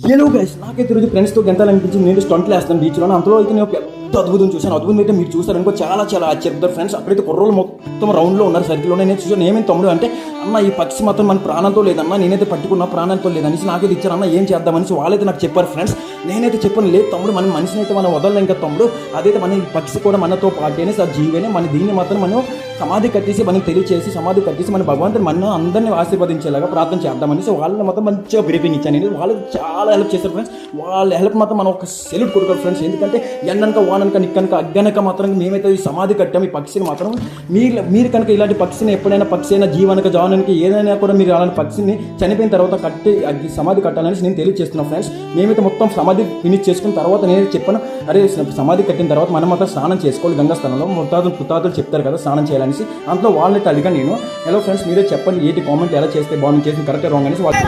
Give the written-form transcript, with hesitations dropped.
Hello guys, నాకైతే ఈరోజు ఫ్రెండ్స్తో గంటాలనిపించింది. నేను స్టంట్లు వేస్తాను బీచ్లో. అంతలో అయితే నేను పెద్ద అద్భుతం చూశాను. అద్భుతం అయితే మీరు చూసారనుకో, చాలా చాలా ఆశ్చర్యపోతారు ఫ్రెండ్స్. అక్కడైతే కుర్రోళ్ళు మొత్తం రౌండ్లో ఉన్నారు, సర్కిల్లో. నేను చూసాను, ఏమేమి తమ్ముడు అంటే, అన్న ఈ పక్షి మాత్రం మన ప్రాణంతో లేదన్న, నేనైతే పట్టుకున్న ప్రాణంతో లేదనేసి నాకైతే ఇచ్చారు. అన్న ఏం చేద్దామనేసి వాళ్ళైతే నాకు చెప్పారు ఫ్రెండ్స్. నేనైతే చెప్పాను, లేదు తమ్ముడు, మన మనిషిని అయితే మనం వదలలేం ఇంకా తమ్ముడు, అదైతే మన ఈ పక్షి కూడా మనతో పాటు అనేసి ఆ జీవేనే మన దీన్ని మాత్రం మనం సమాధి కట్టేసి మనకి తెలియచేసి సమాధి కట్టేసి మన భగవంతుని మన అందరినీ ఆశీర్వదించేలాగా ప్రార్థన చేద్దామనేసి వాళ్ళని మాత్రం మంచిగా బ్రీఫింగ్ ఇచ్చాను. నేను వాళ్ళు చాలా హెల్ప్ చేశారు ఫ్రెండ్స్. వాళ్ళ హెల్ప్ మాత్రం మనం ఒక సెల్యూట్ కొడుకోవాలి ఫ్రెండ్స్. ఎందుకంటే ఎండనక వాననక నిక్కనక అగ్గనక మాత్రం మేమైతే ఈ సమాధి కట్టాము. ఈ పక్షిని మాత్రం మీరు కనుక ఇలాంటి పక్షిని ఎప్పుడైనా పక్షి అయినా జీవనక జావనకి ఏదైనా కూడా మీరు అలాంటి పక్షిని చనిపోయిన తర్వాత కట్టి సమాధి కట్టాలని నేను తెలియజేస్తున్నాను ఫ్రెండ్స్. మేమైతే మొత్తం సమాధి ఫినిష్ చేసుకున్న తర్వాత నేను చెప్పాను, అరే సమాధి కట్టిన తర్వాత మనం మాత్రం స్నానం చేసుకోవాలి గంగా స్థలంలో. పుతాదులు చెప్తారు కదా స్నానం చేయాలనేసి. అంతలో వాళ్ళని అడిగాను నేను, హలో ఫ్రెండ్స్ మీరే చెప్పండి ఏంటి కామెంట్ ఎలా చేస్తే బాగుంది, చేసి కరెక్ట్ రాంగ్ అనేసి వాళ్ళు